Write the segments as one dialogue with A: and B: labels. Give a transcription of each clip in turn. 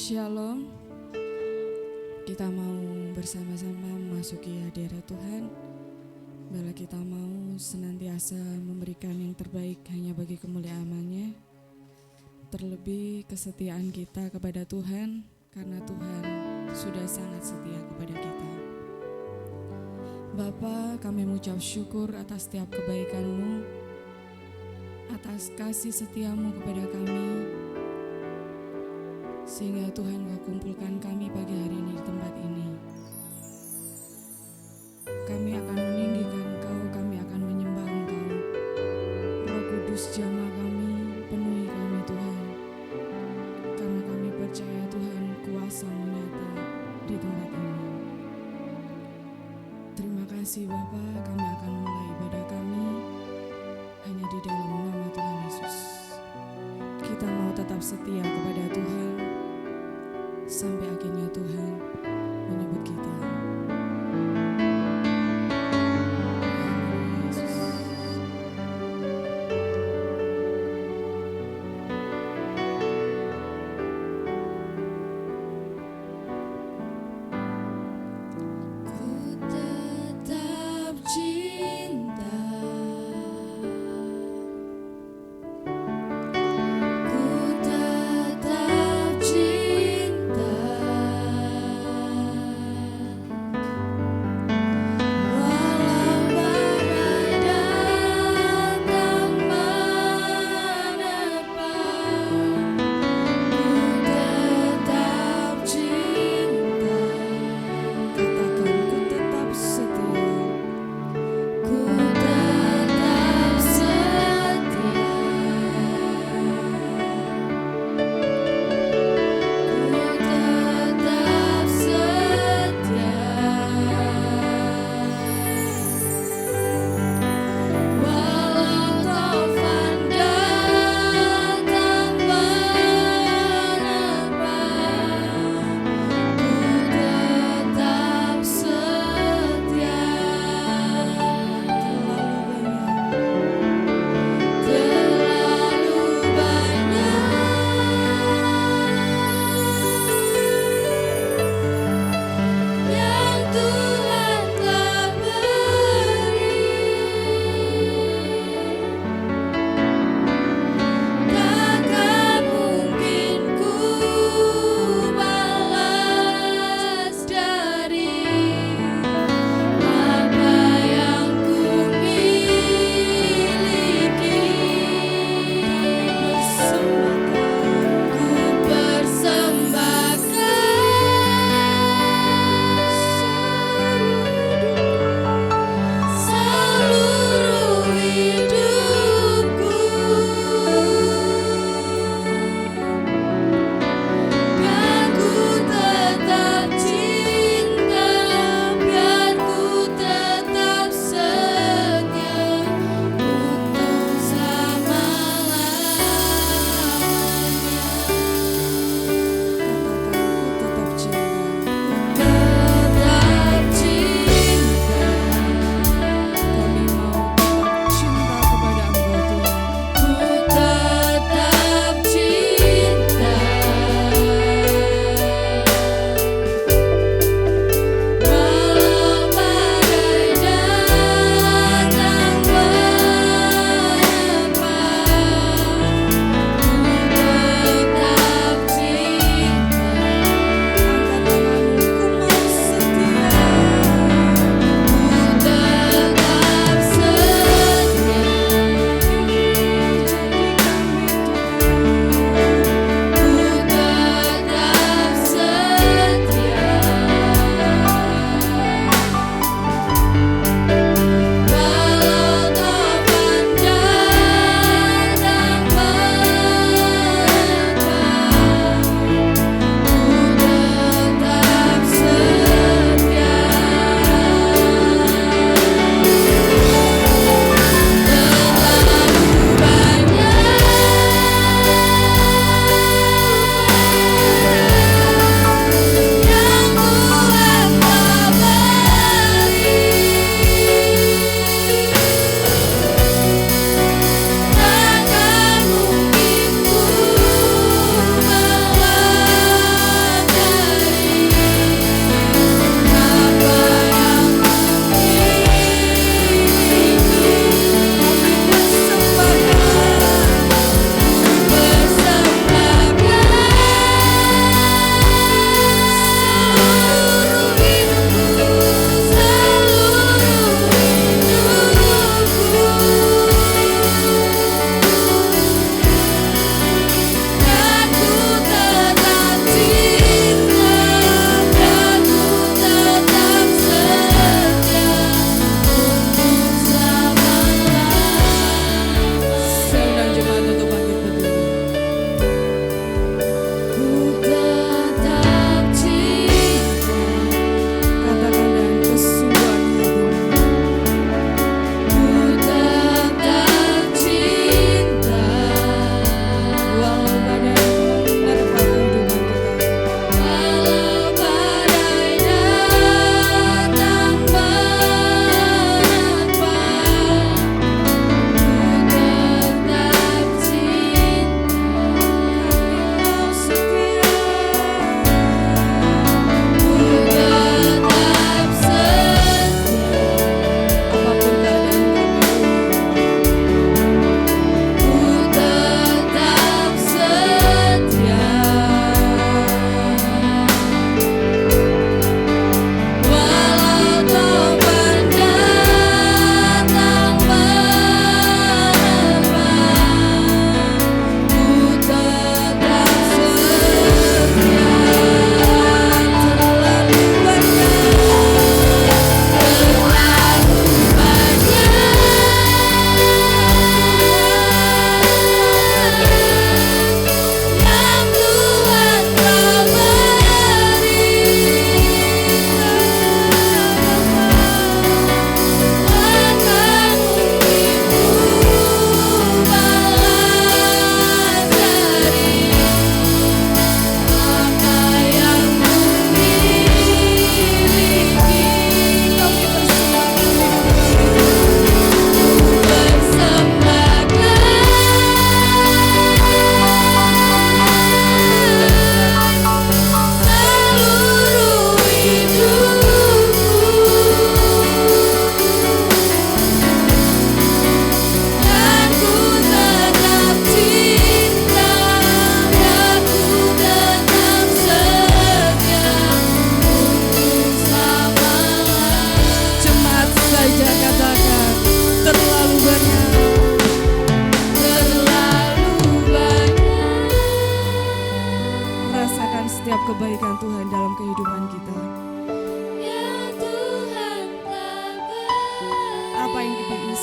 A: Shalom, kita mau bersama-sama memasuki hadirat Tuhan. Bila kita mau senantiasa memberikan yang terbaik hanya bagi kemuliaan-Nya, terlebih kesetiaan kita kepada Tuhan, karena Tuhan sudah sangat setia kepada kita. Bapa, kami mengucap syukur atas setiap kebaikan-Mu, atas kasih setia-Mu kepada kami, sehingga Tuhan Kau kumpulkan kami pagi hari ini di tempat ini. Kami akan meninggikan Engkau, kami akan menyembah Engkau. Roh Kudus jamah kami, penuhi kami Tuhan, karena kami percaya Tuhan kuasa-Mu nyata di tempat ini. Terima kasih Bapa, kami akan mulai ibadah kami hanya di dalam nama Tuhan Yesus. Kita mau tetap setia kepada Tuhan sampai akhirnya Tuhan menyebut kita.
B: Ku tetap cinta.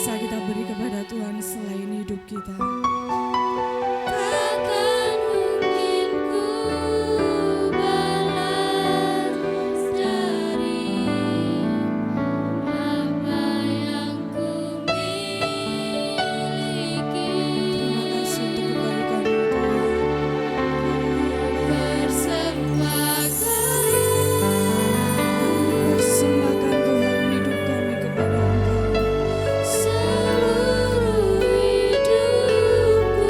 A: bisa kita beri kepada Tuhan selain hidup kita.
B: Takkan mungkin ku balas dari apa yang ku miliki.
A: Terima kasih untuk kebaikan-Mu Tuhan. Persembahkan Tuhan hidup kami kepada Engkau.
B: Seluruh hidupku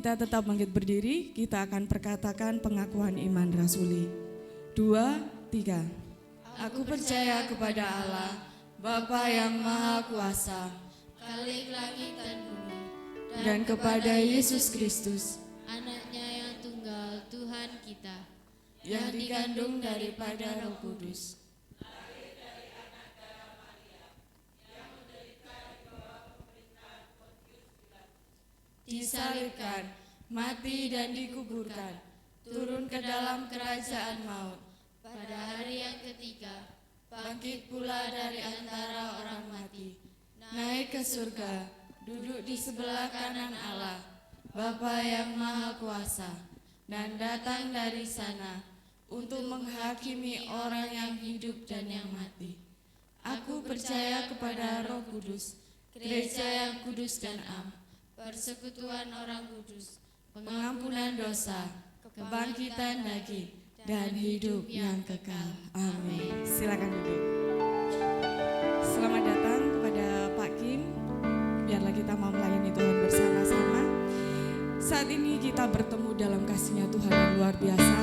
A: kita tetap bangkit berdiri, kita akan perkatakan pengakuan iman rasuli. 2, 3. Aku percaya kepada Allah, Bapa yang Maha Kuasa,
B: Khalik langit dan bumi,
A: dan kepada Yesus Kristus,
B: Anaknya yang tunggal, Tuhan kita,
A: yang dikandung daripada Roh Kudus, disalibkan, mati dan dikuburkan, turun ke dalam kerajaan maut,
B: pada hari yang ketiga,
A: bangkit pula dari antara orang mati, naik ke surga, duduk di sebelah kanan Allah, Bapa yang Maha Kuasa, dan datang dari sana untuk menghakimi orang yang hidup dan yang mati. Aku percaya kepada Roh Kudus, gereja yang kudus dan am,
B: persekutuan orang kudus,
A: pengampunan dosa, kebangkitan daging, dan hidup yang kekal. Amin. Silakan duduk. Selamat datang kepada Pak Kim. Biarlah kita mau melayani Tuhan bersama-sama. Saat ini kita bertemu dalam kasih-Nya Tuhan yang luar biasa,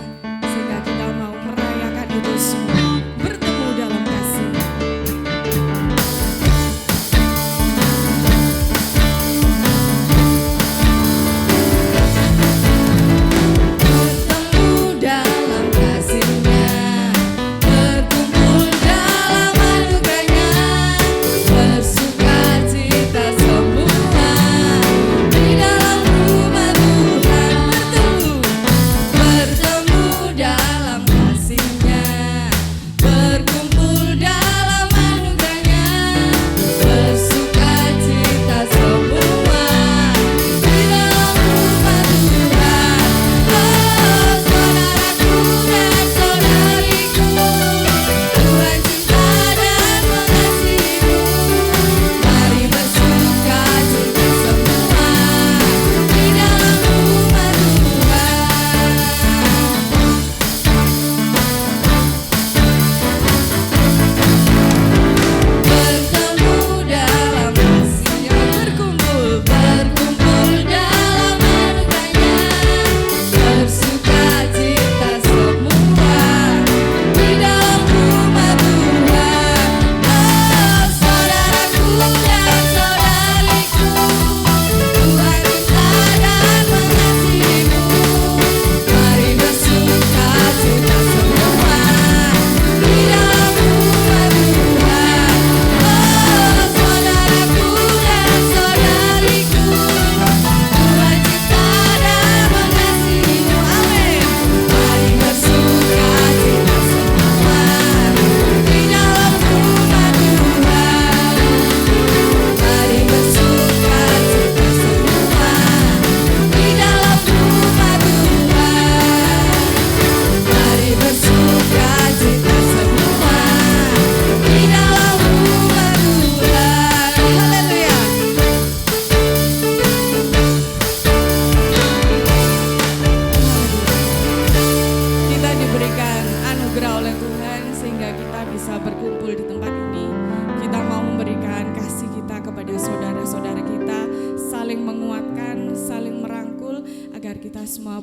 A: sehingga kita mau merayakan itu semua. Bertemu dalam kasih.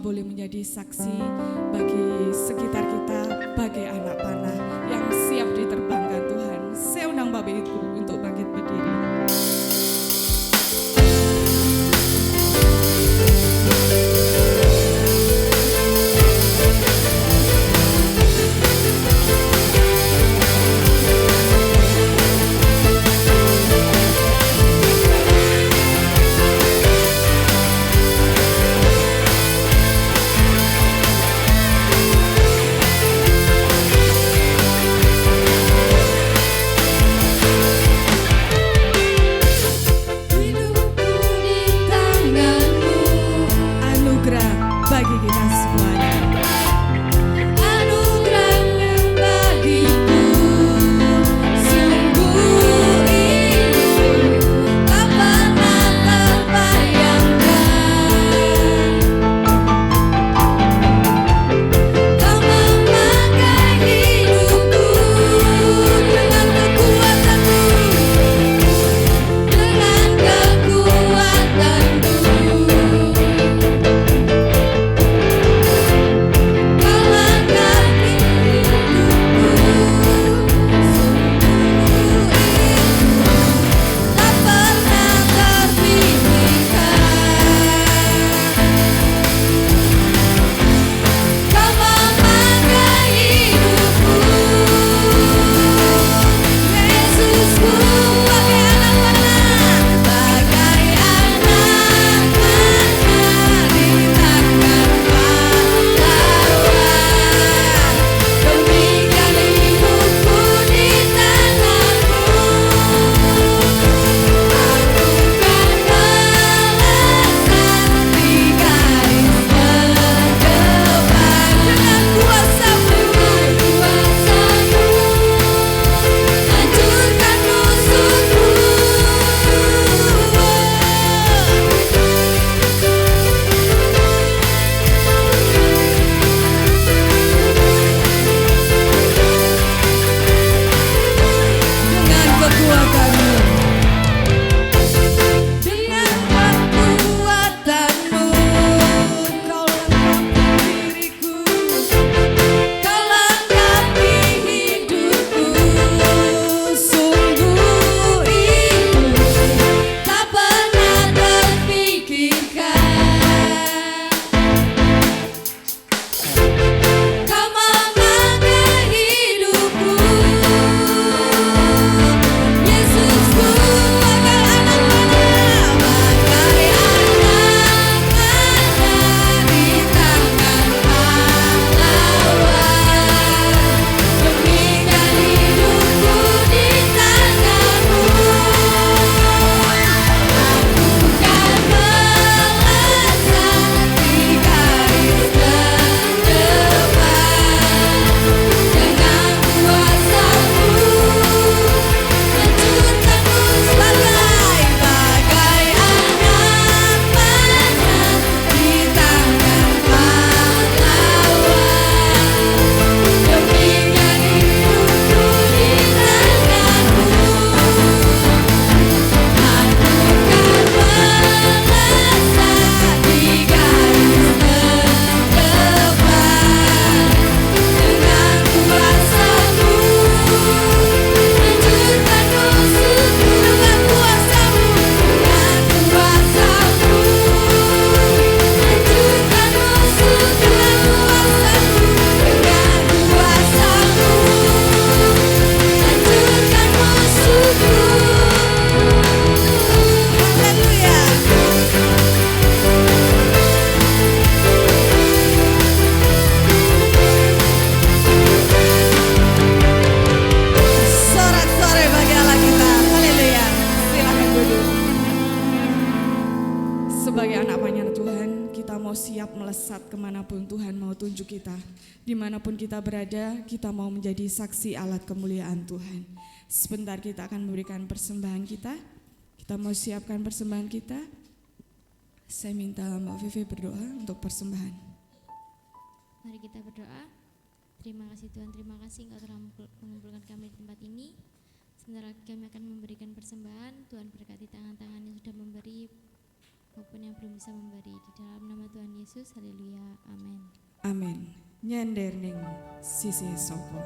A: Boleh menjadi saksi bagi sekitar kita, bagai anak panah yang siap diterbangkan Tuhan. Saya undang Bapak Ibu untuk bangkit berdiri. siap melesat kemanapun Tuhan mau tunjuk kita. Dimanapun kita berada, kita mau menjadi saksi alat kemuliaan Tuhan. Sebentar kita akan memberikan persembahan kita. Kita mau siapkan persembahan kita. Saya minta Mbak Vivi berdoa untuk persembahan.
C: Mari kita berdoa. Terima kasih Tuhan, terima kasih Engkau telah mengumpulkan kami di tempat ini. Sebentar lagi kami akan memberikan persembahan. Tuhan berkati tangan-tangan yang sudah memberi maupun yang belum bisa memberi. Di dalam nama Tuhan Yesus, haleluya, amin.
A: Amin. Nyender ning sisi sopo.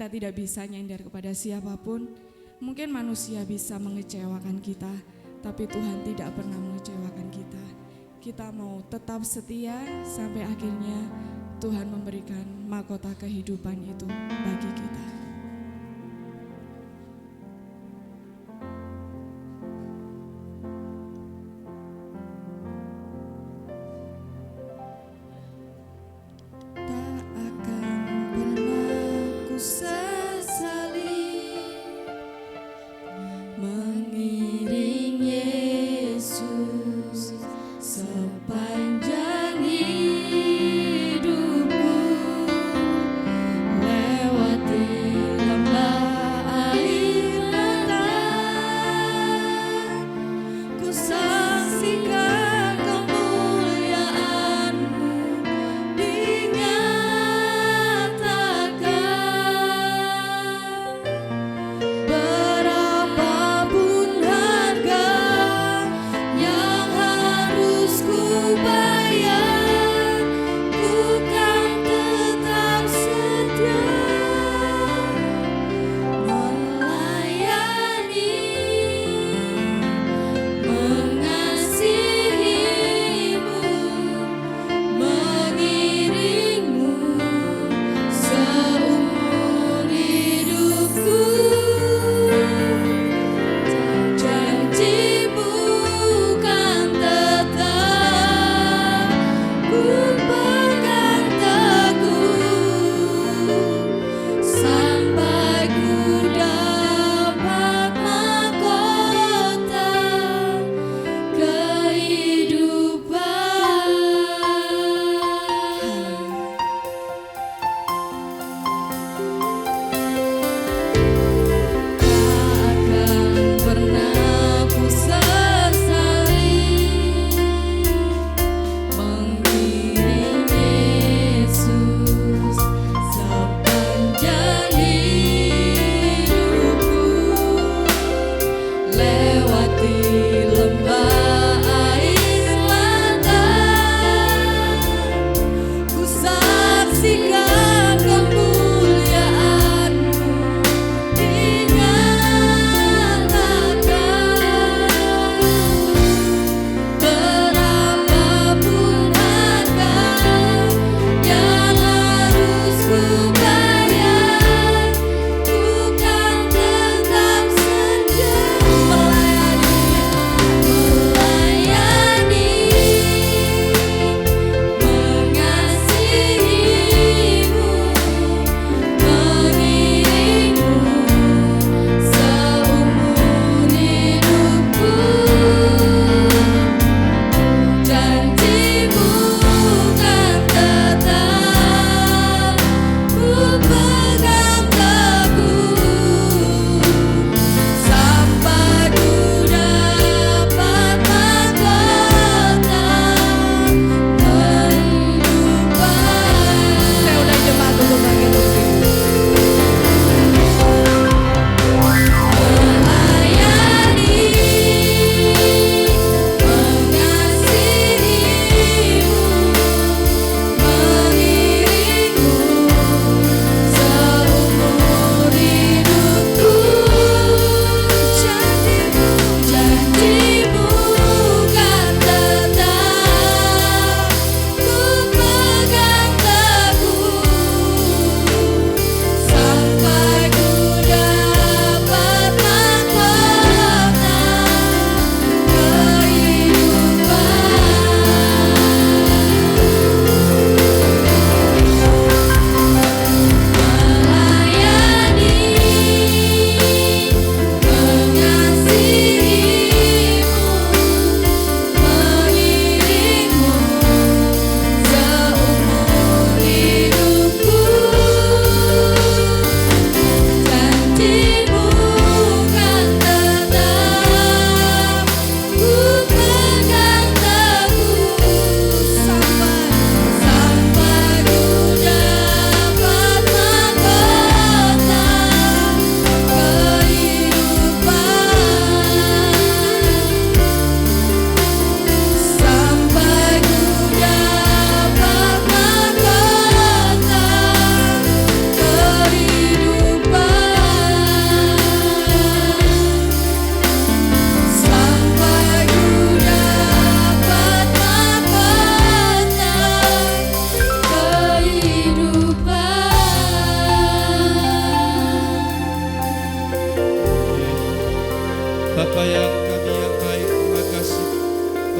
A: Kita tidak bisa nyender kepada siapapun. Mungkin manusia bisa mengecewakan kita, tapi Tuhan tidak pernah mengecewakan kita. Kita mau tetap setia sampai akhirnya Tuhan memberikan mahkota kehidupan itu bagi kita.
B: Sepanjang hidupku lewati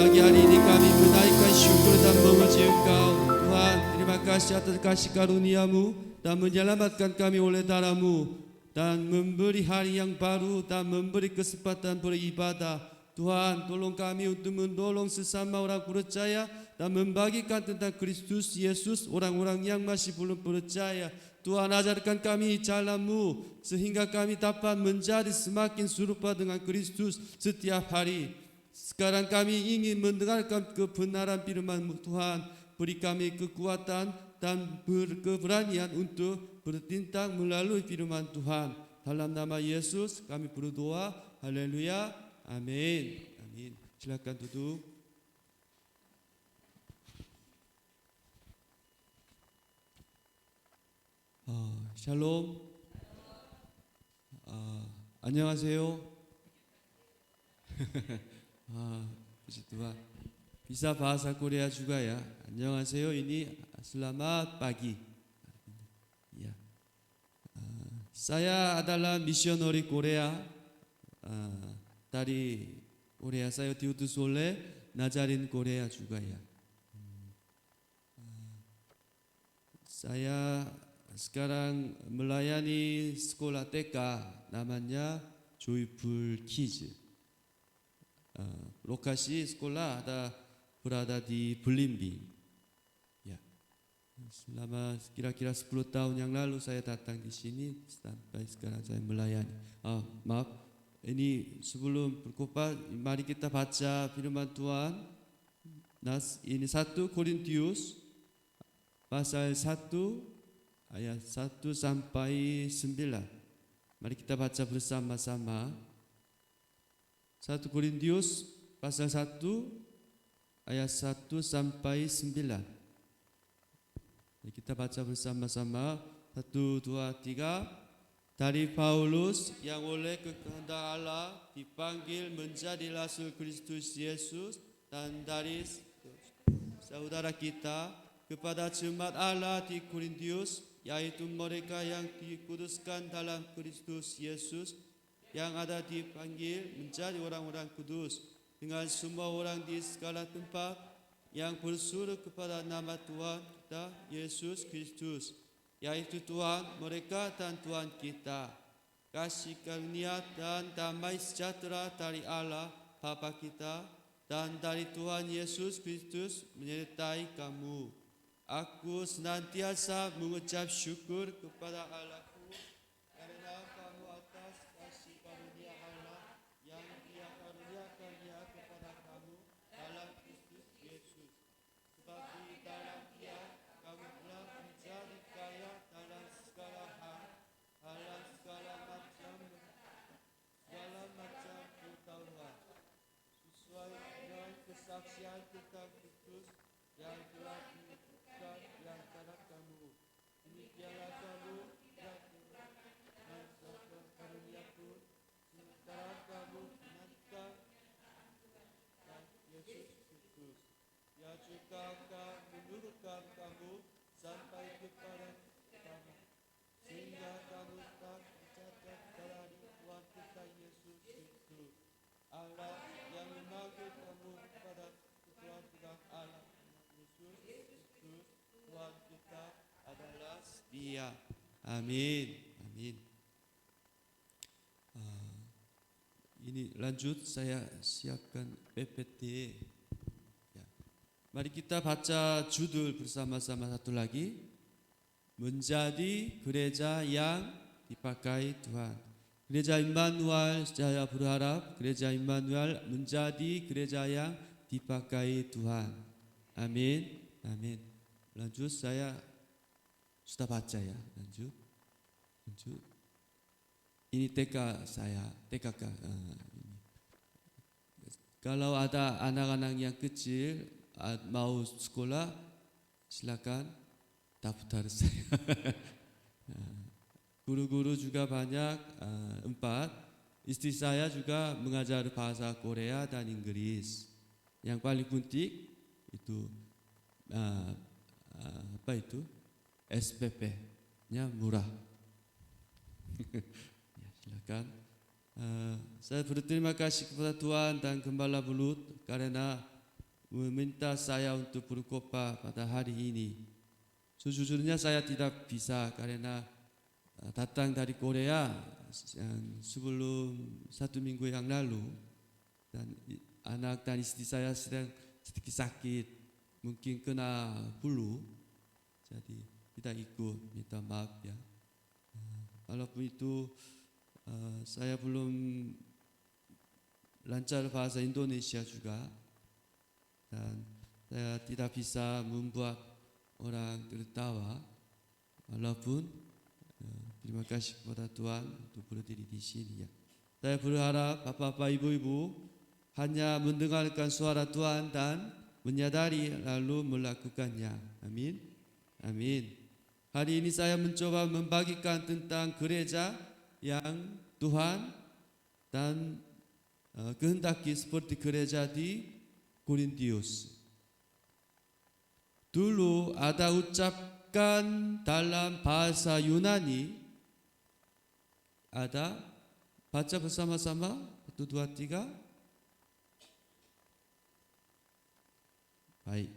D: pagi hari ini kami menaikkan syukur dan memuji Engkau. Tuhan, terima kasih atas kasih karunia-Mu dan menyelamatkan kami oleh darah-Mu dan memberi hari yang baru dan memberi kesempatan beribadah. Tuhan, tolong kami untuk menolong sesama orang percaya dan membagikan tentang Kristus Yesus orang-orang yang masih belum percaya. Tuhan, ajarkan kami jalan-Mu sehingga kami dapat menjadi semakin serupa dengan Kristus setiap hari. Sekarang kami ingin mendengarkan kebenaran firman-Mu. Tuhan, beri kami kekuatan dan keberanian untuk bertindak melalui firman Tuhan. Dalam nama Yesus kami berdoa. Haleluya. Amin. Amin. Silakan duduk. 샬롬. 안녕하세요. puji Tuhan. Bisa bahasa Korea juga ya. 안녕하세요. Ini selamat pagi. Ya. Saya adalah misioneri Korea. Dari Korea saya diutus oleh Nazarin Korea juga ya. Saya sekarang melayani sekolah TK namanya Joyful Kids. Lokasi sekolah berada di Belimbing. Ya. Selama kira-kira 10 tahun yang lalu saya datang di sini sampai sekarang saya melayani. Maaf, ini sebelum berkhotbah mari kita baca firman Tuhan. Ini 1 Korintius pasal 1 ayat 1 sampai 9. Mari kita baca bersama-sama. 1 Korintius pasal 1 ayat 1 sampai 9. Mari kita baca bersama-sama. 1, 2, 3. Dari Paulus yang oleh kehendak Allah dipanggil menjadi rasul Kristus Yesus, dan dari saudara kita kepada jemaat Allah di Korintius, yaitu mereka yang dikuduskan dalam Kristus Yesus, yang ada dipanggil menjadi orang-orang kudus, dengan semua orang di segala tempat yang berseru kepada nama Tuhan kita Yesus Kristus, yaitu Tuhan mereka dan Tuhan kita. Kasih karunia dan damai sejahtera dari Allah Bapa kita dan dari Tuhan Yesus Kristus menyertai kamu. Aku senantiasa mengucap syukur kepada Allahku karena kamu atas kasih karunia Allah yang Dia karuniakannya kepada kamu dalam Kristus Yesus. Sebab di dalam Dia kamu telah menjadi kaya dalam segala hal, dalam segala macam pengetahuan, sesuai dengan kesaksian tentang Kristus yang telah diberikan di antara kamu. Demikianlah kamu dan karunia pun sementara kamu menantikan Yesus Kristus, yang juga akan menurunkan kamu sampai kepada kamu, sehingga kamu tak dicatat dari Tuhan kita Yesus Kristus. Allah yang memanggil kamu kepada Tuhan Allah Yesus Kristus Tuhan kita adalah Dia. Amin. Amin. Ini lanjut saya siapkan PPT. Ya. Mari kita baca judul bersama-sama satu lagi. Menjadi gereja yang dipakai Tuhan. Gereja Immanuel, saya berharap gereja Immanuel menjadi gereja yang dipakai Tuhan. Amin. Amin. Lanjut saya sudah baca ya. Lanjut. Ini TK saya, TKK. Kalau ada anak-anak yang kecil mau sekolah, silakan daftar saya. Guru-guru juga banyak, 4. Istri saya juga mengajar bahasa Korea dan Inggris. Yang paling penting itu apa itu? SPP-nya murah. Ya, silakan. Saya berterima kasih kepada Tuhan dan Gembala Belut karena meminta saya untuk berkhotbah pada hari ini. Sejujurnya saya tidak bisa karena datang dari Korea sebelum 1 minggu yang lalu, dan anak dan istri saya sedang sedikit sakit, mungkin kena flu, jadi tidak ikut, minta maaf ya. Walaupun itu saya belum lancar bahasa Indonesia juga, dan saya tidak bisa membuat orang tertawa, walaupun terima kasih kepada Tuhan untuk berdiri di sini ya. Saya berharap Bapak-bapak, Ibu-ibu hanya mendengarkan suara Tuhan dan menyadari lalu melakukannya. Amin. Amin. Hari ini saya mencoba membagikan tentang gereja yang Tuhan dan kehendaki seperti gereja di Korintius. Dulu ada ucapkan dalam bahasa Yunani, ada, baca bersama-sama, 1, 2, 3. Baik,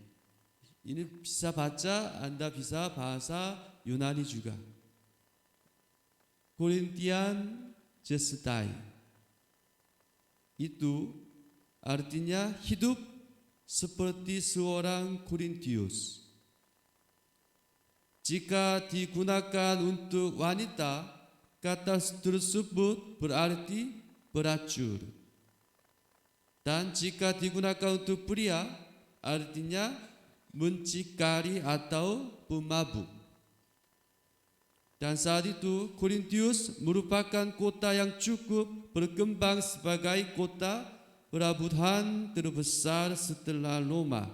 D: ini bisa baca, Anda bisa bahasa Yunani juga. Korintian Jestai, itu artinya hidup seperti seorang Korintius. Jika digunakan untuk wanita, kata tersebut berarti beracun. Dan jika digunakan untuk pria, artinya muncikari atau pemabuk. Dan saat itu Korintius merupakan kota yang cukup berkembang sebagai kota pelabuhan terbesar setelah Roma.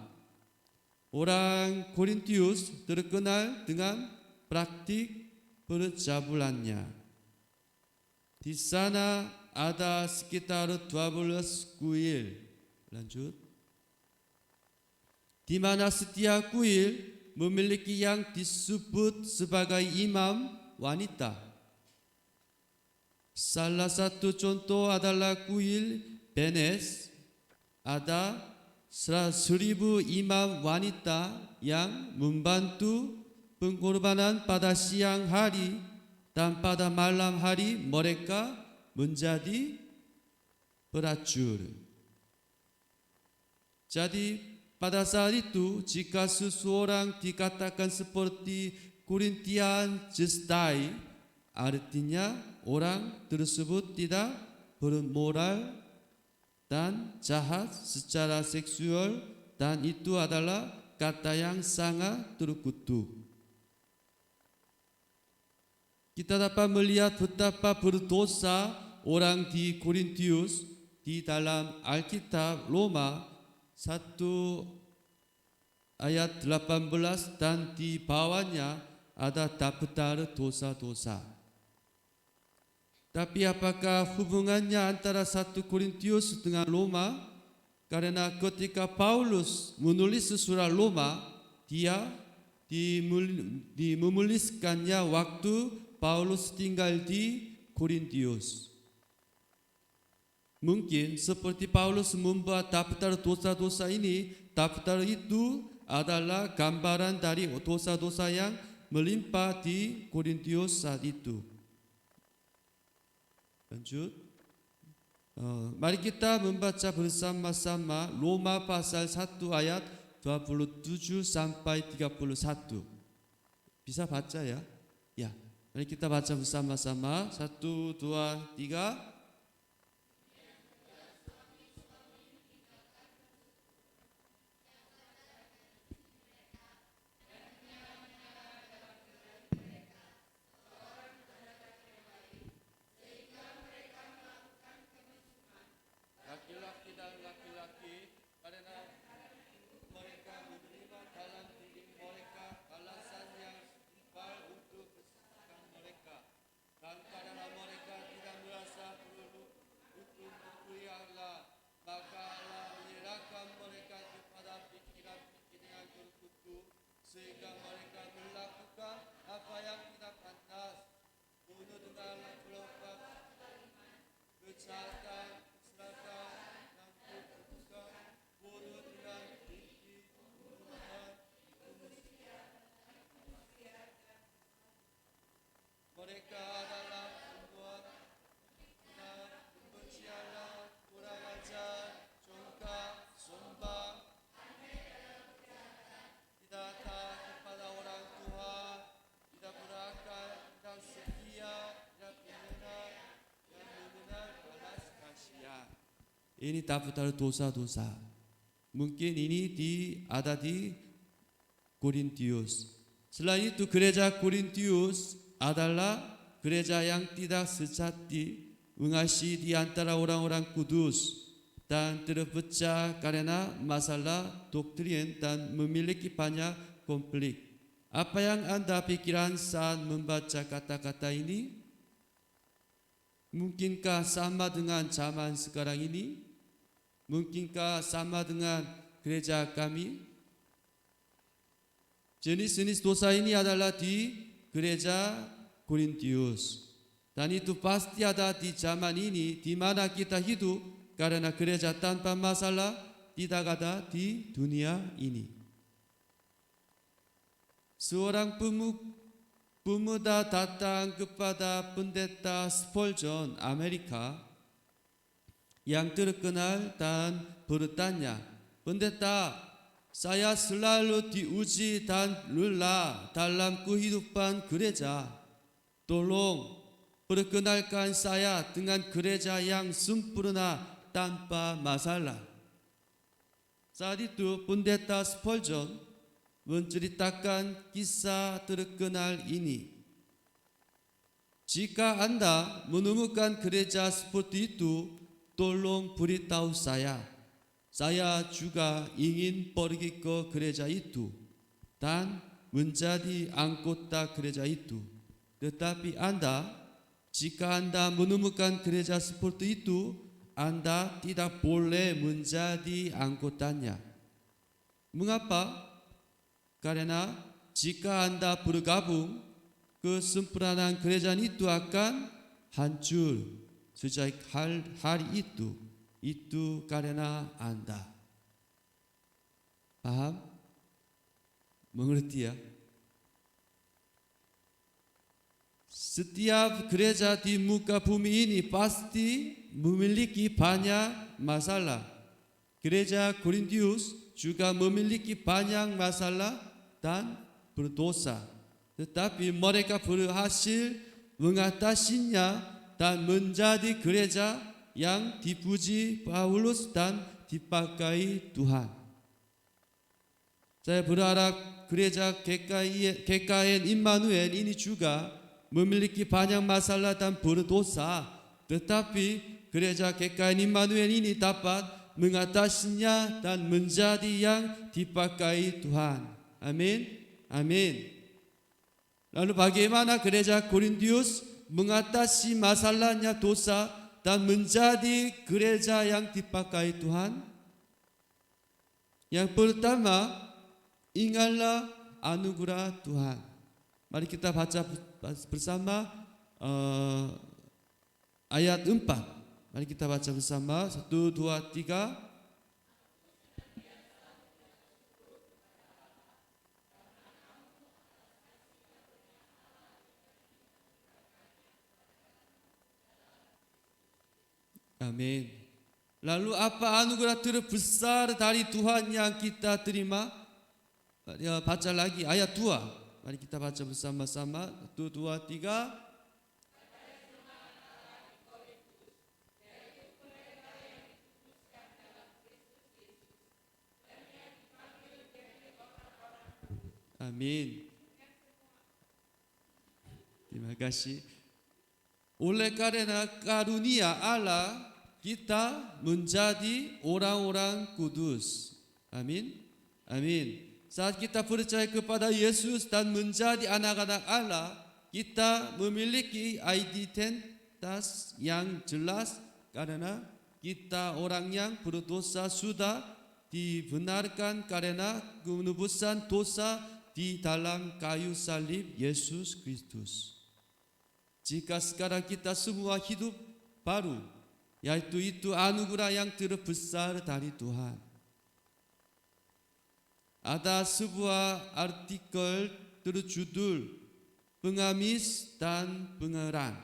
D: Orang Korintius terkenal dengan praktik percabulannya. Di sana ada sekitar 12 kuil. Lanjut. Di mana setiap kuil memiliki yang disebut sebagai imam wanita. Salah satu contoh adalah kuil Benes. Ada 1,000 imam wanita yang membantu pengorbanan pada siang hari, dan pada malam hari mereka menjadi pelacur. Jadi pada saat itu, jika seseorang dikatakan seperti Korintian Jestai, artinya orang tersebut tidak bermoral dan jahat secara seksual, dan itu adalah kata yang sangat terkutuk. Kita dapat melihat betapa berdosa orang di Korintius di dalam Alkitab Roma 1 ayat 18, dan di bawahnya ada daftar dosa-dosa. Tapi apakah hubungannya antara 1 Korintius dengan Roma? Karena ketika Paulus menulis surat Roma, dia menuliskannya waktu Paulus tinggal di Korintius. Mungkin seperti Paulus membuat daftar dosa-dosa ini, daftar itu adalah gambaran dari dosa-dosa yang melimpah di Korintius saat itu. Lanjut. Mari kita membaca bersama-sama Roma pasal 1 ayat 27 sampai 31. Bisa baca ya? Ya. Mari kita baca bersama-sama. 1, 2, 3. Laki-laki dan laki-laki, karena mereka menerima dalam diri mereka balasan yang setimpal untuk kesalahan mereka, dan karena mereka tidak merasa perlu untuk mengakui Allah, maka Allah menyerahkan mereka kepada pikiran-pikiran yang terkutuk, sehingga mereka melakukan apa yang tidak pantas, bunuh dengan pelompok, kejahatan, dan keburukan, bunuh dengan ini daftar dosa-dosa. Mungkin ini ada di Korintius. Selain itu gereja Korintius adalah gereja yang tidak sejati, mengasihi di antara orang-orang kudus dan terpecah karena masalah doktrin dan memiliki banyak konflik. Apa yang Anda pikirkan saat membaca kata-kata ini? Mungkinkah sama dengan zaman sekarang ini? Mungkinkah sama dengan gereja kami? Jenis-jenis dosa ini adalah di gereja Korintius. Dan itu pasti ada di zaman ini, di mana kita hidup, karena gereja tanpa masalah tidak ada di dunia ini. Seorang pemuda datang kepada pendeta Spurgeon Amerika yang terkenal dan bertanya, "Pendeta, saya selalu diuji dan lelah dalam kehidupan gereja. Tolong perkenalkan saya dengan gereja yang sempurna tanpa masalah." Saat itu pendeta Spurgeon menceritakan kisah terkenal ini. Jika Anda menemukan gereja seperti itu, tolong beritahu saya. Saya juga ingin pergi ke gereja itu dan menjadi anggota gereja itu. Tetapi jika Anda menemukan gereja seperti itu, Anda tidak boleh menjadi anggotanya. Mengapa? Karena jika Anda bergabung, kesempurnaan gereja itu akan hancur sejak hari itu. Itu karena Anda. Paham? Mengerti ya? Setiap gereja di muka bumi ini pasti memiliki banyak masalah. Gereja Korintius juga memiliki banyak masalah dan berdosa. Tetapi mereka berhasil mengatasinya dan menjadi gereja yang dipuji Paulus dan dipakai Tuhan. Saya berharap gereja GKN Immanuel ini juga memiliki banyak masalah dan berdosa. Tetapi gereja GKN Immanuel ini dapat mengatasinya dan menjadi yang dipakai Tuhan. Amin. Amin. Lalu bagaimana gereja Korintius mengatasi masalahnya dosa dan menjadi gereja yang dipakai Tuhan? Yang pertama, ingatlah anugerah Tuhan. Mari kita baca bersama ayat 4. Mari kita baca bersama. 1, 2, 3. Amin. Lalu apa anugerah terbesar dari Tuhan yang kita terima? Baca lagi ayat 2. Mari kita baca bersama-sama. 1, 2, 3. Amin. Terima kasih. Oleh karena karunia Allah, kita menjadi orang-orang kudus. Amin. Amin. Saat kita percaya kepada Yesus dan menjadi anak-anak Allah, kita memiliki identitas yang jelas karena kita orang yang berdosa sudah dibenarkan karena penebusan dosa di dalam kayu salib Yesus Kristus. Jika sekarang kita semua hidup baru, yaitu itu anugerah yang terbesar dari Tuhan. Ada sebuah artikel berjudul Pengamis dan Pangeran.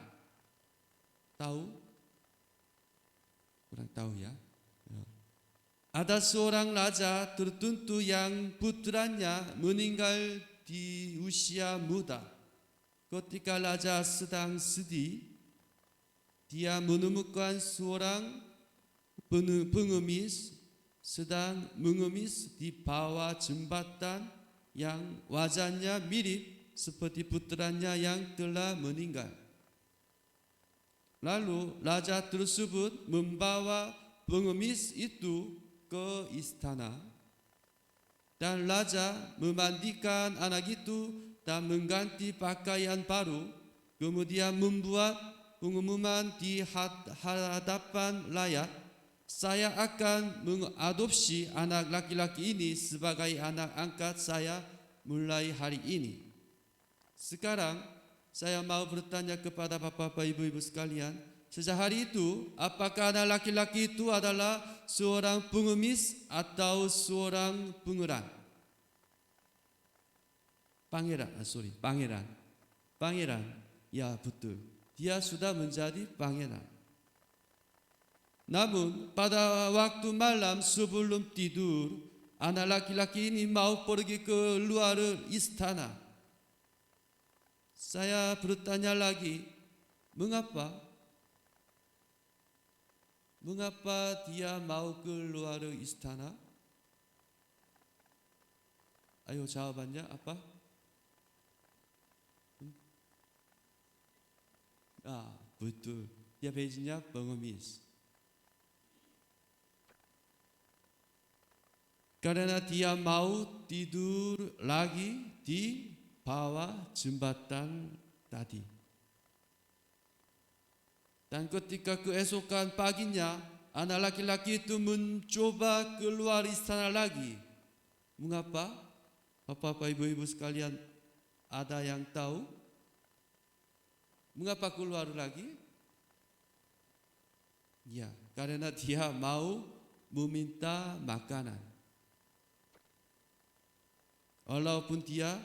D: Tahu? Kurang tahu ya. Ada seorang raja tertentu yang putranya meninggal di usia muda. Ketika raja sedang sedih, dia menemukan seorang pengemis sedang mengemis di bawah jembatan yang wajahnya mirip seperti putranya yang telah meninggal. Lalu raja tersebut membawa pengemis itu ke istana, dan raja memandikan anak itu dan mengganti pakaian baru, kemudian membuat pengumuman di hadapan rakyat, saya akan mengadopsi anak laki-laki ini sebagai anak angkat saya mulai hari ini. Sekarang saya mau bertanya kepada bapak-bapak, ibu-ibu sekalian, sejak hari itu apakah anak laki-laki itu adalah seorang pengemis atau seorang pangeran? Pangeran, ya betul, dia sudah menjadi pangeran. Namun pada waktu malam sebelum tidur, anak laki-laki ini mau pergi ke luar istana. Saya bertanya lagi, mengapa? Mengapa dia mau ke luar istana? Ayo jawabannya apa? Betul, dia bajunya pengemis. Karena dia mau tidur lagi di bawah jembatan tadi. Dan ketika keesokan paginya, anak laki-laki itu mencoba keluar istana lagi. Mengapa? Bapak-bapak, ibu-ibu sekalian, ada yang tahu? Mengapa keluar lagi? Ya, karena dia mau meminta makanan. Walaupun dia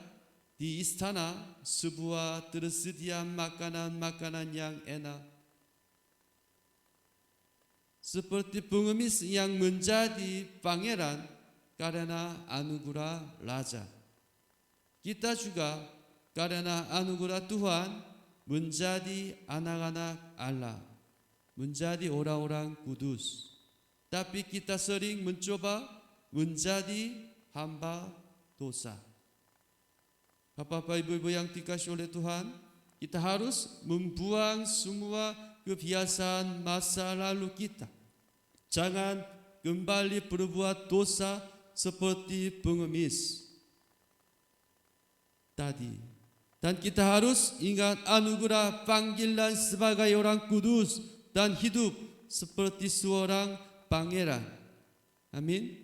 D: di istana sebuah tersedia makanan-makanan yang enak, seperti pengemis yang menjadi pangeran karena anugerah raja. Kita juga karena anugerah Tuhan menjadi anak-anak Allah, menjadi orang-orang kudus. Tapi kita sering mencoba menjadi hamba dosa. Bapak-bapak, ibu-ibu yang dikasihi oleh Tuhan, kita harus membuang semua kebiasaan masa lalu kita. Jangan kembali berbuat dosa seperti pengemis tadi. Dan kita harus ingat anugerah panggilan sebagai orang kudus dan hidup seperti seorang pangeran. Amin.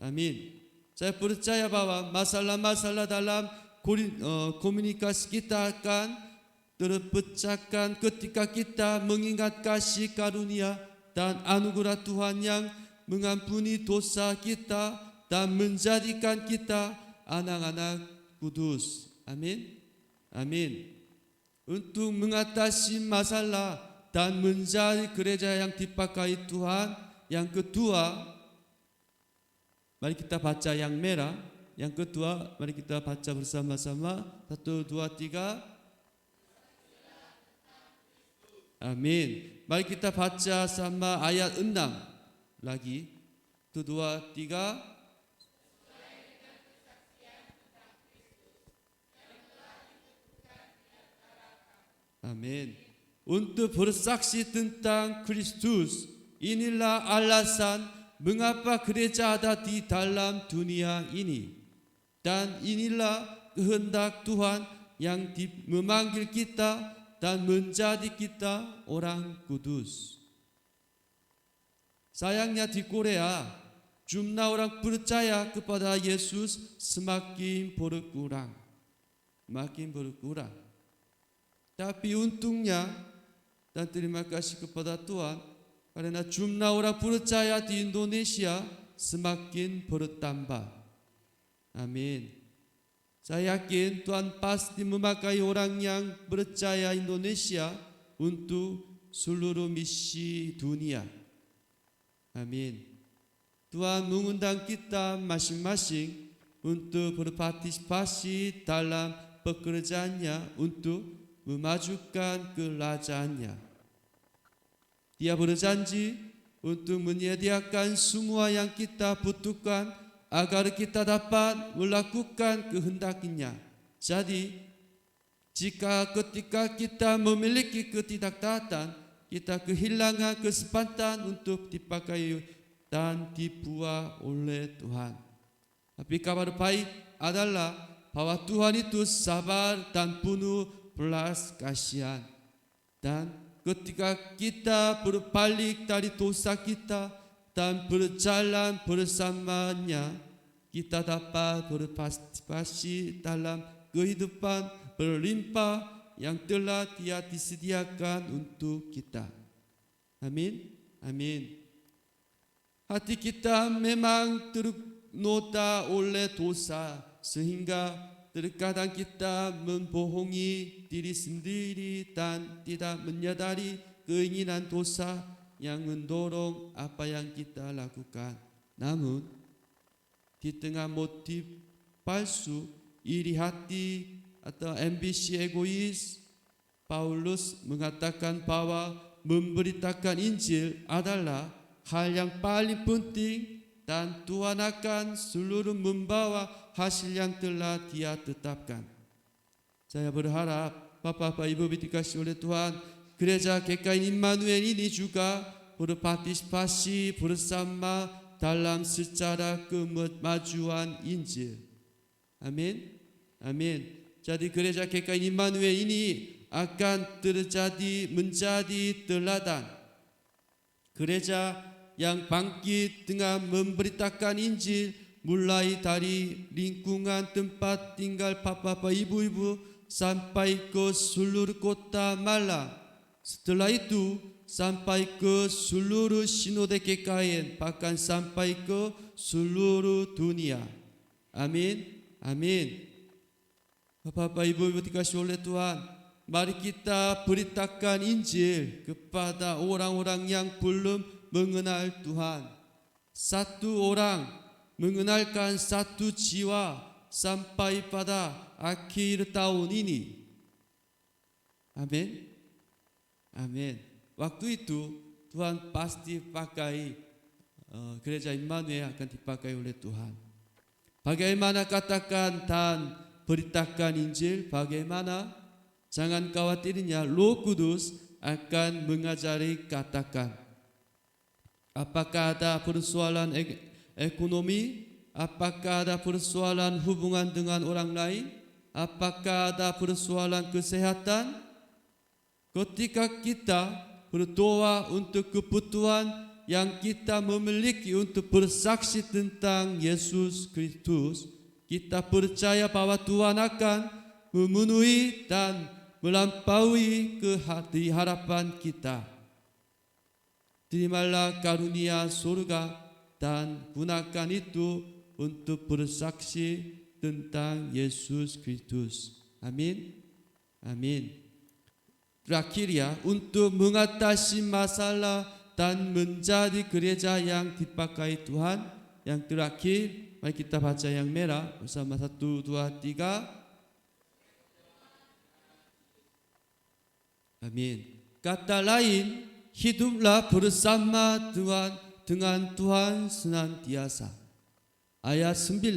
D: Amin. Saya percaya bahwa masalah-masalah dalam komunikasi kita akan terpecahkan ketika kita mengingat kasih karunia dan anugerah Tuhan yang mengampuni dosa kita dan menjadikan kita anak-anak kudus. Amin. Amin. Untuk mengatasi masalah dan menjadi gereja yang dipakai Tuhan, yang kedua, mari kita baca yang merah. Yang kedua, mari kita baca bersama-sama. 1, 2, 3. Amin. Mari kita baca sama ayat 6 lagi. 1, 2, 3. Amin. Untuk bersaksi tentang Kristus, inilah alasan mengapa gereja ada di dalam dunia ini. Dan inilah kehendak Tuhan yang memanggil kita dan menjadi kita orang kudus. Sayangnya di Korea, jumlah orang percaya kepada Yesus semakin berkurang. Makin berkurang. Tapi untungnya, dan terima kasih kepada Tuhan, karena jumlah orang percaya di Indonesia semakin bertambah. Amin. Saya yakin Tuhan pasti memakai orang yang percaya Indonesia untuk seluruh misi dunia. Amin. Tuhan mengundang kita masing-masing untuk berpartisipasi dalam pekerjaannya untuk memajukan kerajaannya. Dia berjanji untuk menyediakan semua yang kita butuhkan agar kita dapat melakukan kehendak-Nya. Jadi, jika ketika kita memiliki ketidaktaatan, kita kehilangan kesempatan untuk dipakai dan dibuat oleh Tuhan. Tapi kabar baik adalah bahwa Tuhan itu sabar dan penuh belas kasihan. Dan ketika kita berbalik dari dosa kita dan berjalan bersamanya, kita dapat berpartisipasi dalam kehidupan berlimpah yang telah Dia disediakan untuk kita. Amin. Amin. Hati kita memang ternoda oleh dosa, sehingga terkadang kita membohongi diri sendiri dan tidak menyadari keinginan dosa yang mendorong apa yang kita lakukan. Namun, di tengah motif palsu, iri hati atau ambisi egois, Paulus mengatakan bahwa memberitakan Injil adalah hal yang paling penting dan Tuhan akan seluruh membawa hasil yang telah Dia tetapkan. Saya berharap Bapak-Bapak Ibu dikasihi oleh Tuhan, Gereja GKI Immanuel ini juga berpartisipasi bersama dalam secara kemajuan Injil. Amin. Amin. Jadi Gereja GKI Immanuel ini akan menjadi teladan gereja yang bangkit dengan memberitakan Injil mulai dari lingkungan tempat tinggal Bapak-Bapak Ibu-Ibu sampai ke seluruh kota Malang. Setelah itu sampai ke seluruh sinode GKI, bahkan sampai ke seluruh dunia. Amin. Amin. Bapak-Bapak Ibu-Ibu dikasihi oleh Tuhan, mari kita beritakan Injil kepada orang-orang yang belum mengenal Tuhan. Satu orang mengenalkan satu jiwa sampai pada akhir tahun ini. Amin. Amin. Waktu itu Tuhan pasti pakai Gereja Immanuel akan dipakai oleh Tuhan. Bagaimana katakan dan beritakan Injil? Bagaimana? Jangan khawatirnya, Roh Kudus akan mengajari katakan. Apakah ada persoalan ekonomi? Apakah ada persoalan hubungan dengan orang lain? Apakah ada persoalan kesehatan? Ketika kita berdoa untuk kebutuhan yang kita memiliki untuk bersaksi tentang Yesus Kristus, kita percaya bahwa Tuhan akan memenuhi dan melampaui harapan kita. Terimalah karunia surga dan gunakan itu untuk bersaksi tentang Yesus Kristus. Amin. Amin. Terakhir ya, untuk mengatasi masalah dan menjadi gereja yang dipakai Tuhan. Yang terakhir, mari kita baca yang merah bersama 1, 2, 3. Amin. Kata lain, hiduplah bersama dengan Tuhan senantiasa. Ayat 9,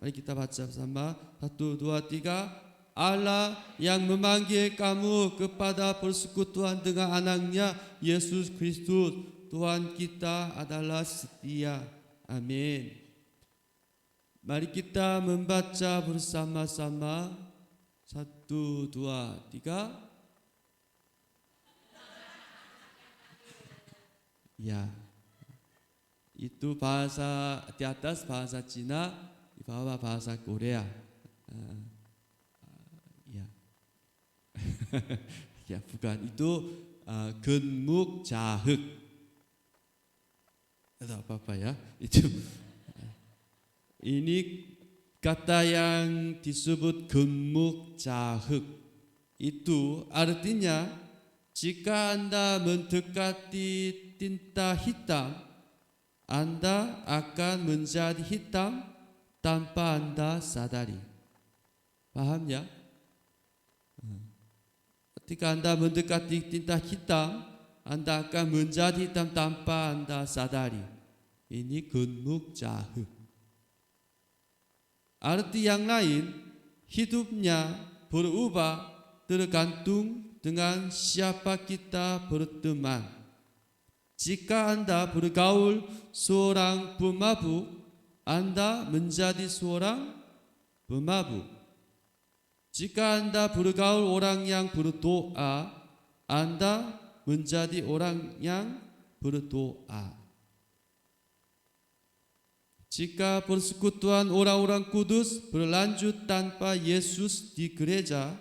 D: mari kita baca bersama 1, 2, 3. Allah yang memanggil kamu kepada persekutuan dengan anaknya Yesus Kristus, Tuhan kita adalah setia. Amin. Mari kita membaca bersama-sama 1, 2, 3. Ya, itu bahasa di atas bahasa Cina, di bawah bahasa Korea. Ya, ya bukan itu genmuk jahek. Tidak apa-apa ya. Itu ini kata yang disebut genmuk jahek. Itu artinya jika Anda mendekati tinta hitam, Anda akan menjadi hitam tanpa Anda sadari. Paham ya? Ketika Anda mendekati tinta hitam, Anda akan menjadi hitam tanpa Anda sadari. Ini gemuk jahat. Arti yang lain, hidupnya berubah tergantung dengan siapa kita berteman. Jika Anda bergaul seorang pemabuk, Anda menjadi seorang pemabuk. Jika Anda bergaul orang yang berdoa, Anda menjadi orang yang berdoa. Jika persekutuan orang-orang kudus berlanjut tanpa Yesus di gereja,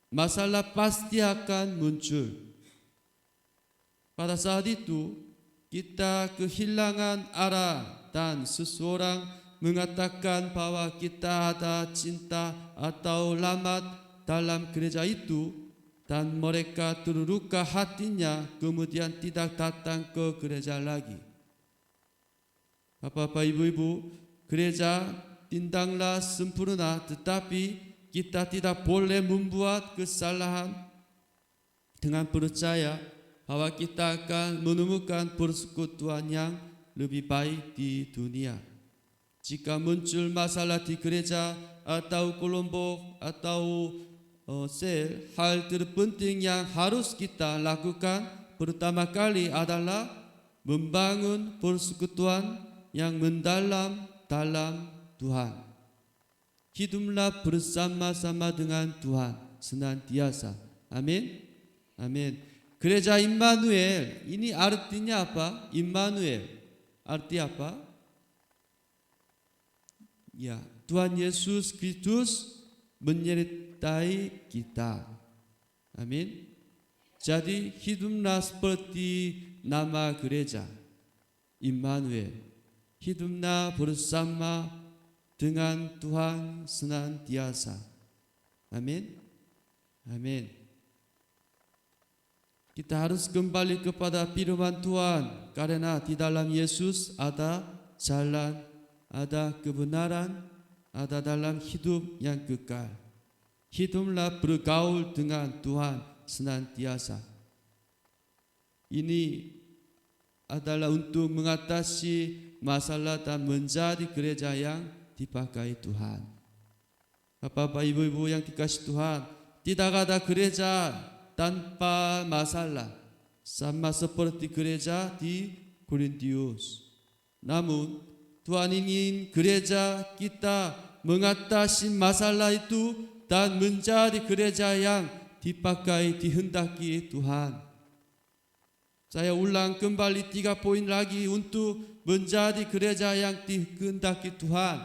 D: masalah pasti akan muncul. Pada saat itu, kita kehilangan arah dan seseorang mengatakan bahwa kita ada cinta atau lamat dalam gereja itu dan mereka terluka hatinya kemudian tidak datang ke gereja lagi. Bapak-bapak, ibu-ibu, gereja tindanglah sempurna, tetapi kita tidak boleh membuat kesalahan dengan percaya bahwa kita akan menemukan persekutuan yang lebih baik di dunia. Jika muncul masalah di gereja atau kelompok atau sel, hal terpenting yang harus kita lakukan pertama kali adalah membangun persekutuan yang mendalam dalam Tuhan. Hiduplah bersama-sama dengan Tuhan senantiasa. Amin. Amin. Gereja Immanuel, ini artinya apa? Immanuel arti apa? Ya, Tuhan Yesus Kristus menyertai kita. Amin. Jadi hiduplah seperti nama gereja Immanuel. Hiduplah bersama dengan Tuhan senantiasa. Amin. Amin. Kita harus kembali kepada firman Tuhan karena di dalam Yesus ada jalan, ada kebenaran, ada dalam hidup yang kekal. Hiduplah bergaul dengan Tuhan senantiasa. Ini adalah untuk mengatasi masalah dan menjadi gereja yang dipakai Tuhan. Bapak-bapak, ibu-ibu yang dikasihi Tuhan, tidak ada gereja tanpa masalah, sama seperti gereja di Korintius. Namun Tuhan ingin gereja kita mengatasi masalah itu dan menjadi gereja yang dipakai, dihendaki Tuhan. Saya ulang kembali 3 poin lagi untuk menjadi gereja yang dikehendaki Tuhan.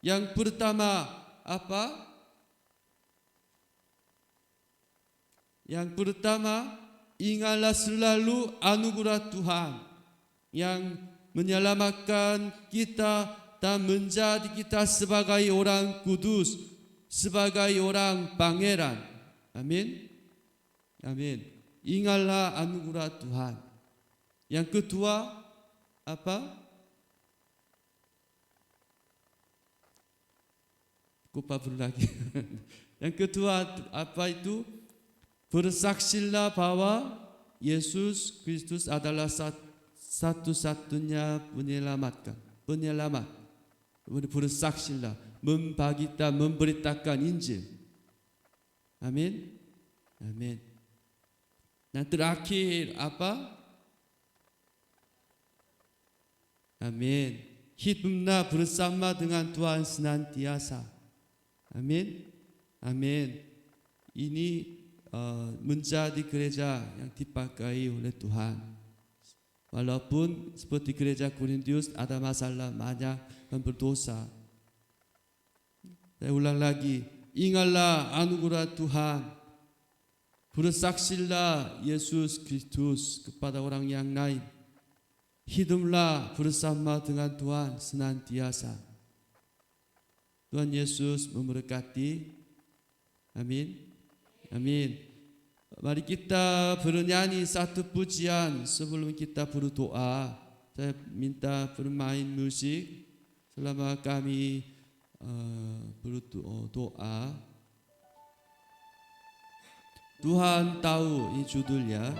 D: Yang pertama apa? Yang pertama, ingatlah selalu anugerah Tuhan yang menyelamatkan kita dan menjadi kita sebagai orang kudus, sebagai orang pangeran. Amin. Amin. Ingatlah anugerah Tuhan. Yang kedua apa? Kupabur lagi. Yang kedua apa itu? Bersaksilah bahwa Yesus Kristus adalah satu-satunya penyelamat. Bersaksilah, memberitakan Injil. Amin. Amin. Dan terakhir apa? Amin. Hiduplah bersama dengan Tuhan senantiasa. Amin. Amin. Ini menjadi gereja yang dipakai oleh Tuhan. Walaupun seperti gereja Korintius ada masalah banyak dan berdosa. Saya ulang lagi, ingatlah anugerah Tuhan. Bersaksilah Yesus Kristus kepada orang yang lain. Hiduplah bersama dengan Tuhan senantiasa. Tuhan Yesus memberkati. Amin. Amin. Mari kita bernyanyi satu pujian sebelum kita berdoa. Saya minta bermain musik selama kami berdoa. Tuhan tahu, ini judulnya.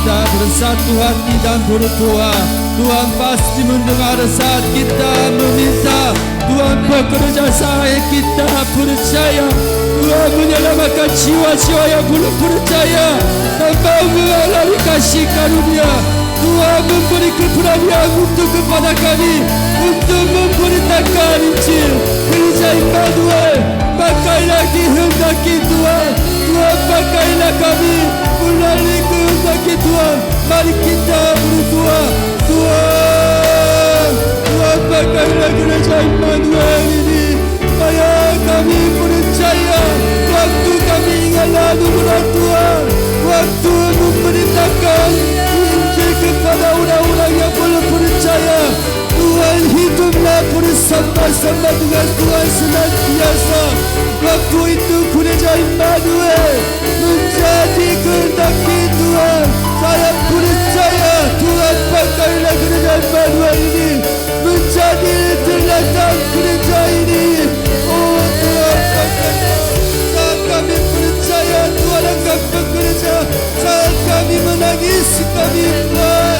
D: kita bersatu hati dan berdoa. Tuhan pasti mendengar saat kita meminta. Tuhan bekerja sampai kita percaya. Tuhan menyelamatkan jiwa-jiwa yang belum percaya dan mau mengalami kasih karunia. Tuhan memberi keberanian untuk kepada kami untuk memberitakan Injil. Gereja Immanuel, pakailah kehendaki Tuhan. Tuhan pakailah kami melalui kehendaki Tuhan. Mari kita berdoa. Tuhan pakailah gereja Immanuel ini supaya kami percaya. Waktu kami ingat lalu Tuhan, waktu memberitakan Injil kepada orang-orang yang belum percaya. Tuhan hiduplah bersama-sama dengan Tuhan senantiasa. Waktu itu gereja Immanuel menjadi kehendaki Tuhan. Saya percaya Tuhan pakailah gereja Immanuel ini menjadi teladan gereja ini. Oh Tuhan pakailah. Saat kami percaya Tuhan akan bekerja, saat kami menangis kami buat.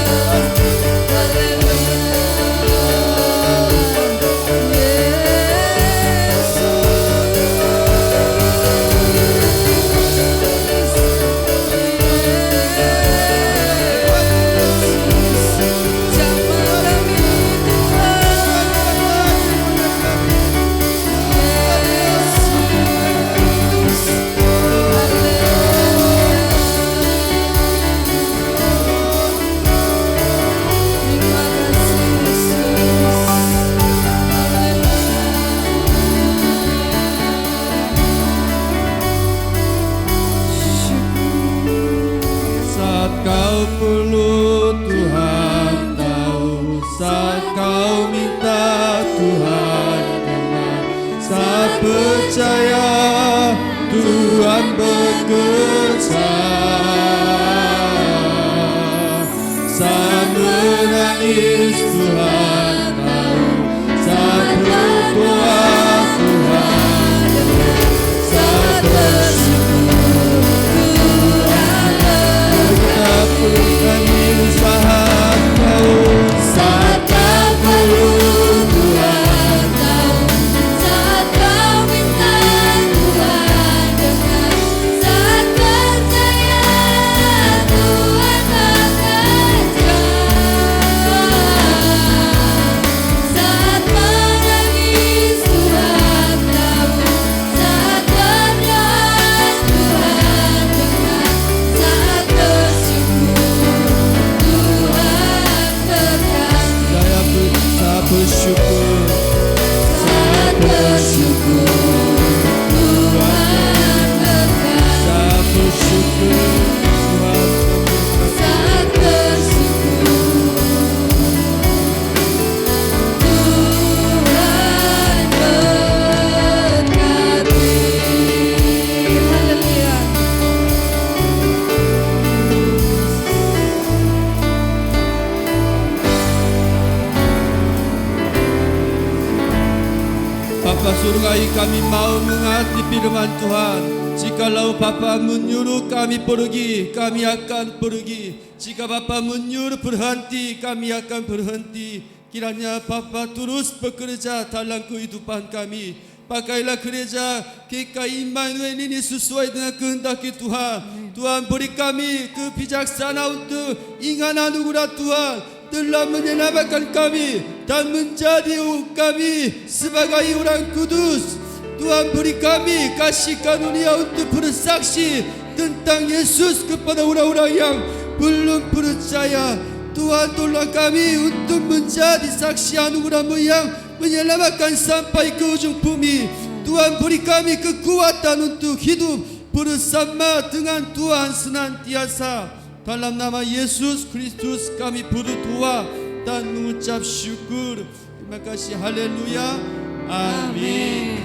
D: Surgai, kami mau mengerti firman Tuhan. Jikalau Bapa menyuruh kami pergi, kami akan pergi. Jika Bapa menyuruh berhenti, kami akan berhenti. Kiranya Bapa terus bekerja dalam kehidupan kami. Pakailah gereja GKI Immanuel ini sesuai dengan kehendak Tuhan. Tuhan beri kami kebijaksanaan untuk ingat anugerah Tuhan telah menyelamatkan kami dan menjadi kami sebagai orang kudus. Tuhan beri kami kasih karunia untuk bersaksi tentang Yesus kepada orang-orang yang belum percaya. Tuhan tolong kami untuk menjadi saksi anugerah-Mu yang menyelamatkan sampai ke ujung bumi. Tuhan beri kami kekuatan untuk hidup bersama dengan Tuhan senantiasa. Dalam nama Yesus Kristus kami berdoa dan mengucap syukur. Terima kasih. Haleluya. Amin.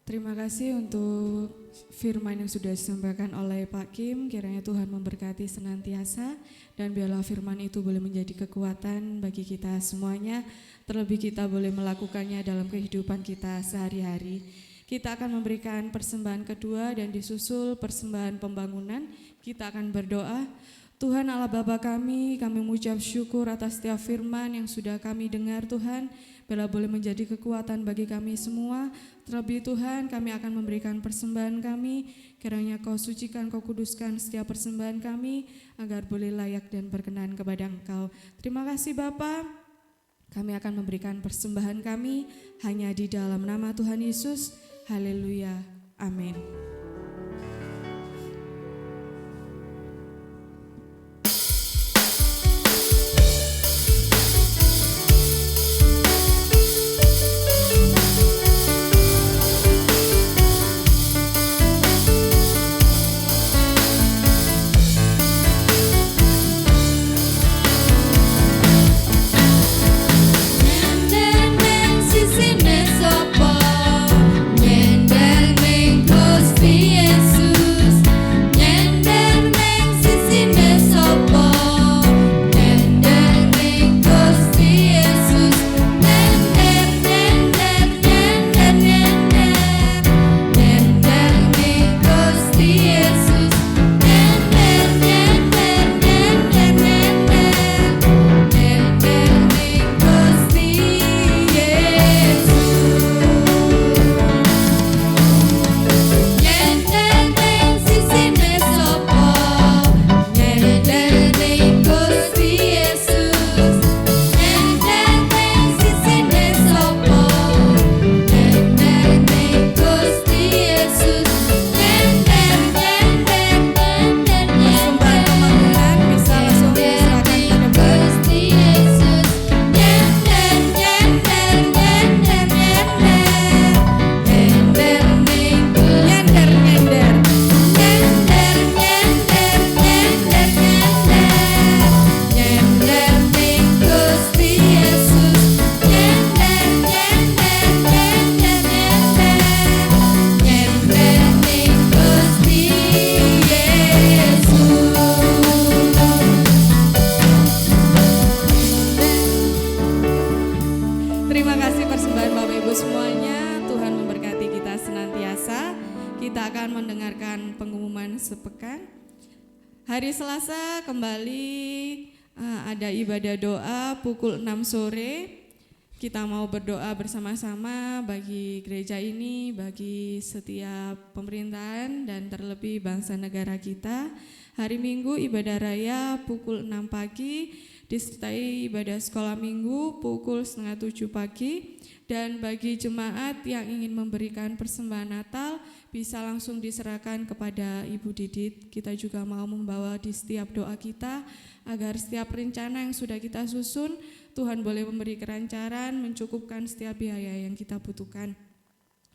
A: Terima kasih untuk firman yang sudah disampaikan oleh Pak Kim, kiranya Tuhan memberkati senantiasa dan biarlah firman itu boleh menjadi kekuatan bagi kita semuanya, terlebih kita boleh melakukannya dalam kehidupan kita sehari-hari. Kita akan memberikan persembahan kedua dan disusul persembahan pembangunan. Kita akan berdoa. Tuhan Allah Bapa kami mengucap syukur atas setiap firman yang sudah kami dengar Tuhan. Biarlah boleh menjadi kekuatan bagi kami semua. Terlebih Tuhan, kami akan memberikan persembahan kami. Kiranya Kau sucikan, Kau kuduskan setiap persembahan kami agar boleh layak dan berkenan kepada Engkau. Terima kasih Bapa. Kami akan memberikan persembahan kami hanya di dalam nama Tuhan Yesus. Haleluya. Amin. Hari Selasa kembali ada ibadah doa pukul 6 sore. Kita mau berdoa bersama-sama bagi gereja ini, bagi setiap pemerintahan dan terlebih bangsa negara kita. Hari Minggu ibadah raya pukul 6 pagi, disertai ibadah sekolah minggu pukul 6:30 pagi. Dan bagi jemaat yang ingin memberikan persembahan Natal bisa langsung diserahkan kepada Ibu Didit. Kita juga mau membawa di setiap doa kita agar setiap rencana yang sudah kita susun Tuhan boleh memberi kelancaran, mencukupkan setiap biaya yang kita butuhkan.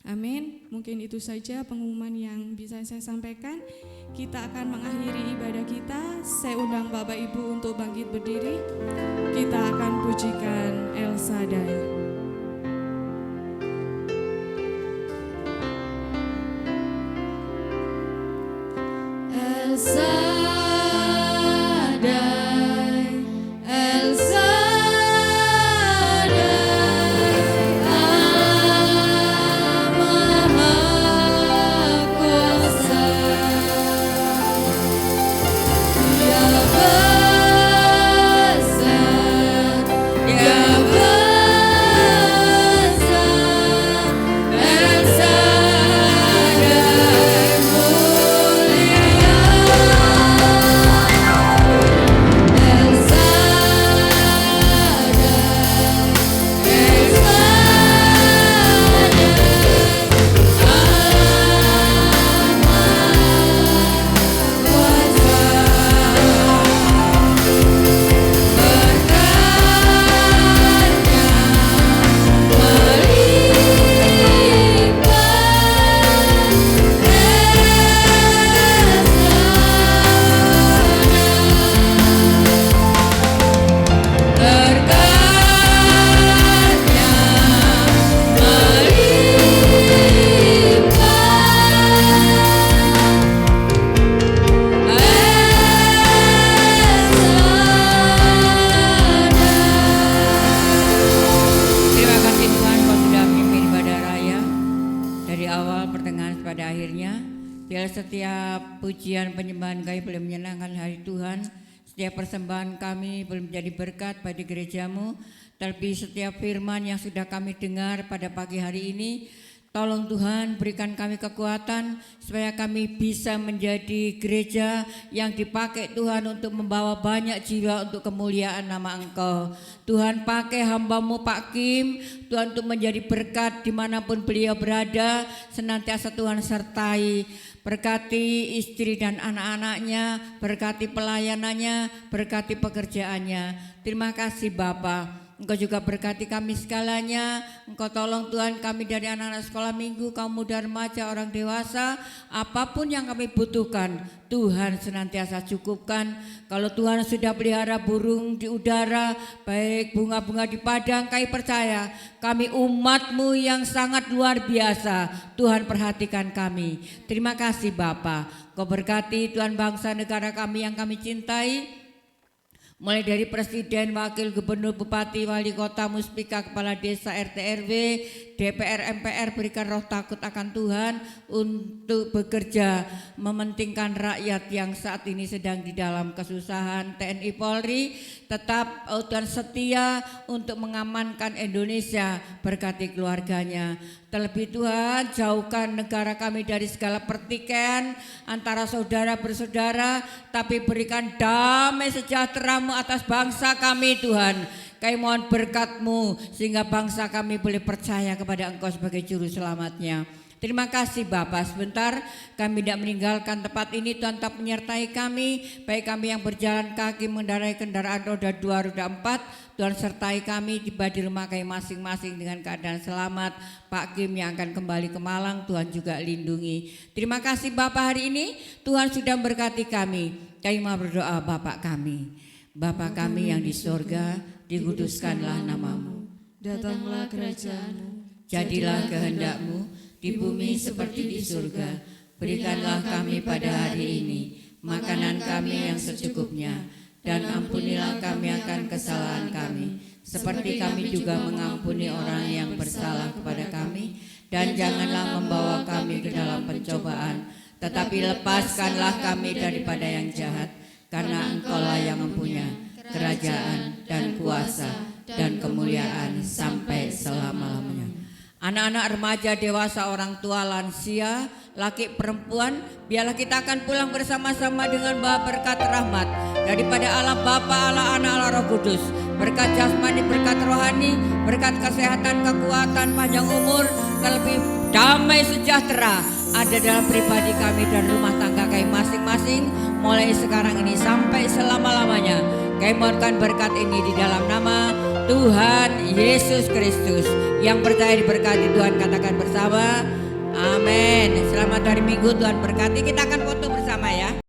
A: Amin. Mungkin itu saja pengumuman yang bisa saya sampaikan. Kita akan mengakhiri ibadah kita. Saya undang Bapak Ibu untuk bangkit berdiri. Kita akan pujikan El Shaddai.
B: El Shaddai, El Shaddai, Allah Maha Kuasa, Dia besar, Dia besar.
E: setiap pujian penyembahan kami boleh menyenangkan hati Tuhan. Setiap persembahan kami boleh menjadi berkat bagi gerejamu. Terlebih setiap firman yang sudah kami dengar pada pagi hari ini, tolong Tuhan berikan kami kekuatan supaya kami bisa menjadi gereja yang dipakai Tuhan untuk membawa banyak jiwa untuk kemuliaan nama Engkau. Tuhan pakai hamba-Mu Pak Kim, Tuhan untuk menjadi berkat dimanapun beliau berada, senantiasa Tuhan sertai. Berkati istri dan anak-anaknya, berkati pelayanannya, berkati pekerjaannya. Terima kasih Bapa. Engkau juga berkati kami segalanya. Engkau tolong Tuhan kami dari anak-anak sekolah minggu, kaum muda remaja, orang dewasa. Apapun yang kami butuhkan, Tuhan senantiasa cukupkan. Kalau Tuhan sudah pelihara burung di udara, baik bunga-bunga di padang, kami percaya kami umat-Mu yang sangat luar biasa. Tuhan perhatikan kami. Terima kasih Bapa. Kau berkati Tuhan bangsa negara kami yang kami cintai. Mulai dari presiden, wakil gubernur, bupati, wali kota, muspika, kepala desa, RT RW, DPR, MPR, berikan roh takut akan Tuhan untuk bekerja mementingkan rakyat yang saat ini sedang di dalam kesusahan. TNI Polri tetap Tuhan setia untuk mengamankan Indonesia, berkati keluarganya. Terlebih Tuhan jauhkan negara kami dari segala pertikaian antara saudara bersaudara, tapi berikan damai sejahtera-Mu atas bangsa kami Tuhan. Kami mohon berkat-Mu sehingga bangsa kami boleh percaya kepada Engkau sebagai juru selamatnya. Terima kasih Bapak. Sebentar kami tidak meninggalkan tempat ini, Tuhan tetap menyertai kami, baik kami yang berjalan kaki mengendarai kendaraan roda 2, roda 4. Tuhan sertai kami tiba di rumah kami masing-masing dengan keadaan selamat. Pak Kim yang akan kembali ke Malang, Tuhan juga lindungi. Terima kasih Bapak, hari ini Tuhan sudah memberkati kami. Kami mau berdoa. Bapak kami, Bapa kami yang di sorga, dikuduskanlah nama-Mu.
A: Datanglah kerajaan-Mu,
E: Jadilah kehendak-Mu di bumi seperti di surga. Berikanlah kami pada hari ini makanan kami yang secukupnya, dan ampunilah kami akan kesalahan kami, seperti kami juga mengampuni orang yang bersalah kepada kami. Dan janganlah membawa kami ke dalam pencobaan, tetapi lepaskanlah kami daripada yang jahat, karena Engkaulah yang mempunyai kerajaan dan kuasa dan kemuliaan sampai selama-lamanya. Anak-anak, remaja, dewasa, orang tua, lansia, laki perempuan, biarlah kita akan pulang bersama-sama dengan bawa berkat rahmat daripada Allah Bapa, Allah Anak, Allah Roh Kudus. Berkat jasmani, berkat rohani, berkat kesehatan, kekuatan, panjang umur, terlebih damai sejahtera ada dalam pribadi kami dan rumah tangga kami masing-masing, mulai sekarang ini sampai selama-lamanya. Kami mohonkan berkat ini di dalam nama Tuhan Yesus Kristus. Yang percaya diberkati Tuhan katakan bersama, amin. Selamat hari Minggu, Tuhan berkati. Kita akan foto bersama ya.